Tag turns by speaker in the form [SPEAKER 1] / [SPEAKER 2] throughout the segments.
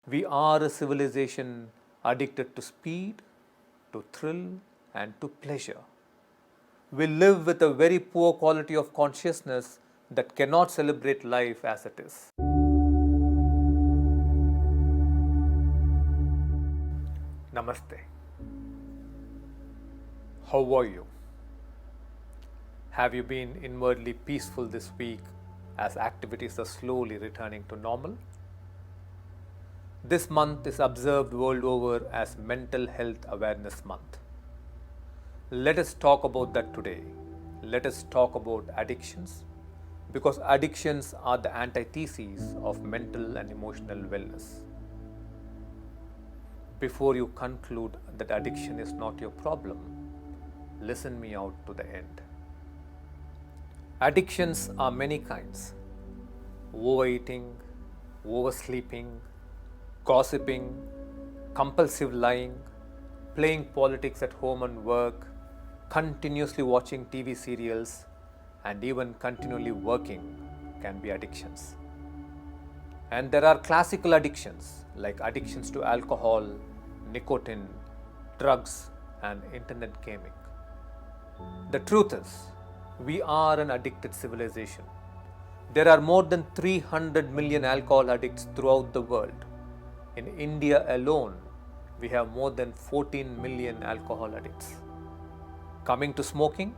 [SPEAKER 1] We are a civilization addicted to speed, to thrill, and to pleasure. We live with a very poor quality of consciousness that cannot celebrate life as it is. Namaste. How are you? Have you been inwardly peaceful this week as activities are slowly returning to normal? This month is observed world over as Mental Health Awareness Month. Let us talk about that today. Let us talk about addictions, because addictions are the antithesis of mental and emotional wellness. Before you conclude that addiction is not your problem, listen me out to the end. Addictions are many kinds: overeating, oversleeping, gossiping, compulsive lying, playing politics at home and work, continuously watching TV serials, and even continually working can be addictions. And there are classical addictions like addictions to alcohol, nicotine, drugs, and internet gaming. The truth is, we are an addicted civilization. There are more than 300 million alcohol addicts throughout the world. In India alone, we have more than 14 million alcohol addicts. Coming to smoking,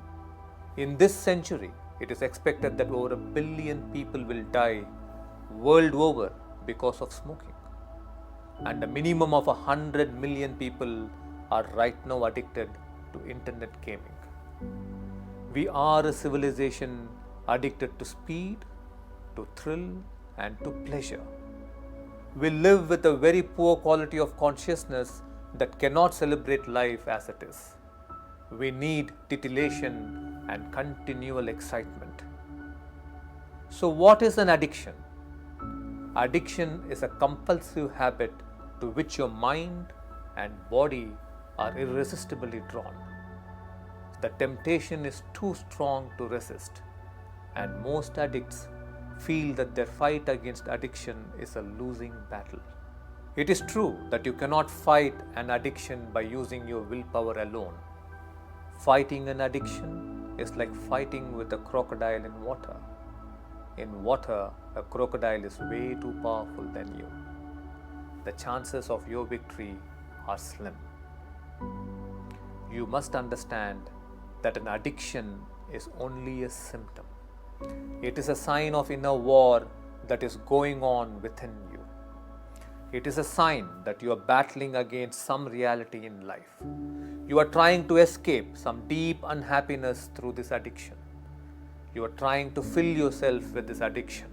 [SPEAKER 1] in this century, it is expected that over 1 billion people will die world over because of smoking. And a minimum of 100 million people are right now addicted to internet gaming. We are a civilization addicted to speed, to thrill, and to pleasure. We live with a very poor quality of consciousness that cannot celebrate life as it is. We need titillation and continual excitement. So, what is an addiction? Addiction is a compulsive habit to which your mind and body are irresistibly drawn. The temptation is too strong to resist, and most addicts feel that their fight against addiction is a losing battle. It is true that you cannot fight an addiction by using your willpower alone. Fighting an addiction is like fighting with a crocodile in water. In water, a crocodile is way too powerful than you. The chances of your victory are slim. You must understand that an addiction is only a symptom. It is a sign of inner war that is going on within you. It is a sign that you are battling against some reality in life. You are trying to escape some deep unhappiness through this addiction. You are trying to fill yourself with this addiction.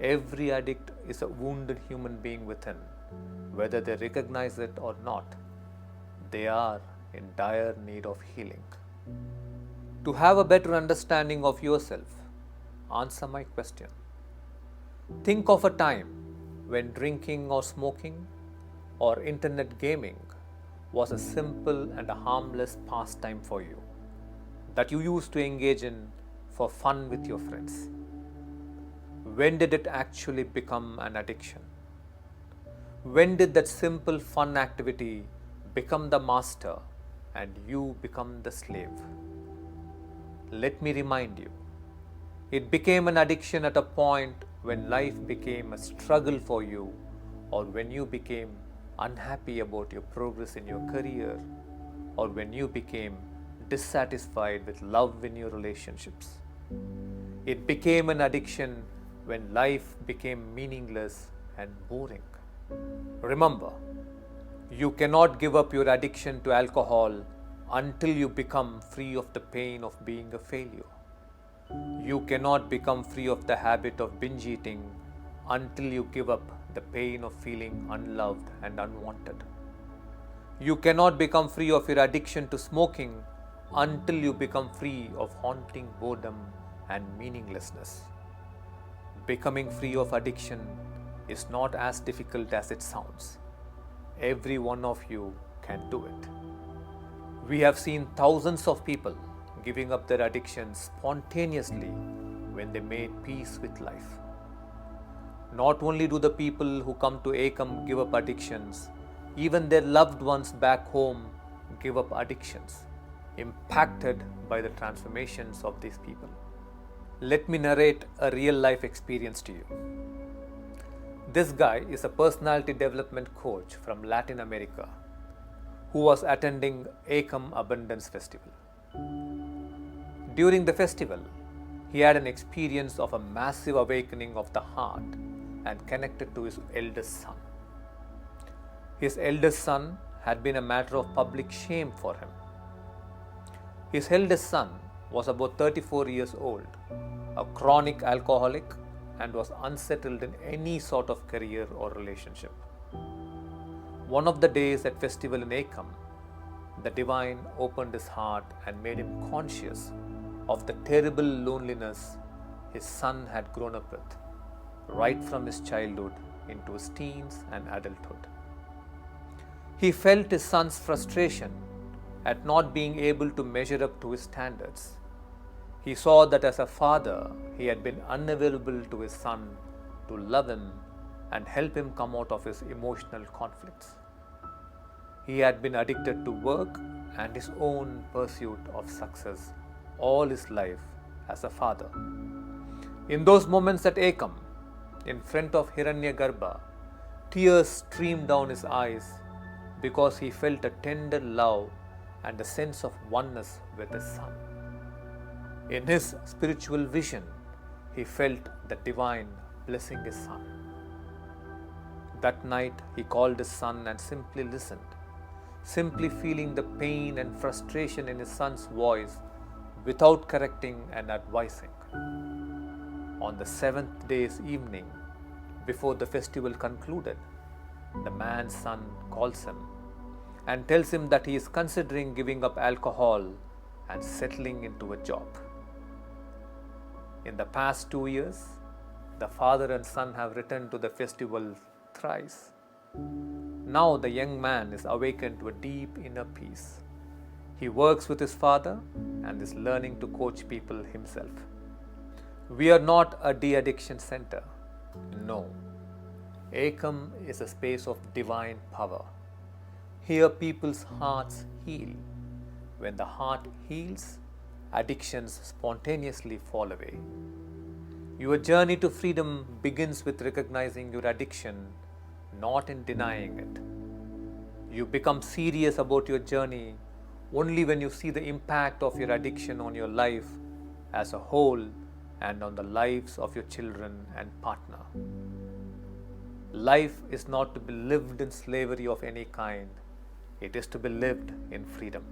[SPEAKER 1] Every addict is a wounded human being within. Whether they recognize it or not, they are in dire need of healing. To have a better understanding of yourself, answer my question. Think of a time when drinking or smoking or internet gaming was a simple and a harmless pastime for you that you used to engage in for fun with your friends. When did it actually become an addiction? When did that simple fun activity become the master and you become the slave? Let me remind you, it became an addiction at a point when life became a struggle for you, or when you became unhappy about your progress in your career, or when you became dissatisfied with love in your relationships. It became an addiction when life became meaningless and boring. Remember, you cannot give up your addiction to alcohol until you become free of the pain of being a failure. You cannot become free of the habit of binge eating until you give up the pain of feeling unloved and unwanted. You cannot become free of your addiction to smoking until you become free of haunting boredom and meaninglessness. Becoming free of addiction is not as difficult as it sounds. Every one of you can do it. We have seen thousands of people giving up their addictions spontaneously when they made peace with life. Not only do the people who come to ACOM give up addictions, even their loved ones back home give up addictions, impacted by the transformations of these people. Let me narrate a real life experience to you. This guy is a personality development coach from Latin America who was attending ACOM Abundance Festival. During the festival, he had an experience of a massive awakening of the heart and connected to his eldest son. His eldest son had been a matter of public shame for him. His eldest son was about 34 years old, a chronic alcoholic, and was unsettled in any sort of career or relationship. One of the days at festival in ACOM, the divine opened his heart and made him conscious of the terrible loneliness his son had grown up with, right from his childhood into his teens and adulthood. He felt his son's frustration at not being able to measure up to his standards. He saw that as a father, he had been unavailable to his son to love him and help him come out of his emotional conflicts. He had been addicted to work and his own pursuit of success all his life as a father. In those moments at ACOM, in front of Hiranyagarbha, tears streamed down his eyes because he felt a tender love and a sense of oneness with his son. In his spiritual vision, he felt the divine blessing his son. That night, he called his son and simply listened, simply feeling the pain and frustration in his son's voice without correcting and advising. On the seventh day's evening, before the festival concluded, the man's son calls him and tells him that he is considering giving up alcohol and settling into a job. In the past 2 years, the father and son have returned to the festival thrice. Now the young man is awakened to a deep inner peace. He works with his father and is learning to coach people himself. We are not a de-addiction center. No. ACOM is a space of divine power. Here people's hearts heal. When the heart heals, addictions spontaneously fall away. Your journey to freedom begins with recognizing your addiction, not in denying it. You become serious about your journey only when you see the impact of your addiction on your life as a whole and on the lives of your children and partner. Life is not to be lived in slavery of any kind. It is to be lived in freedom.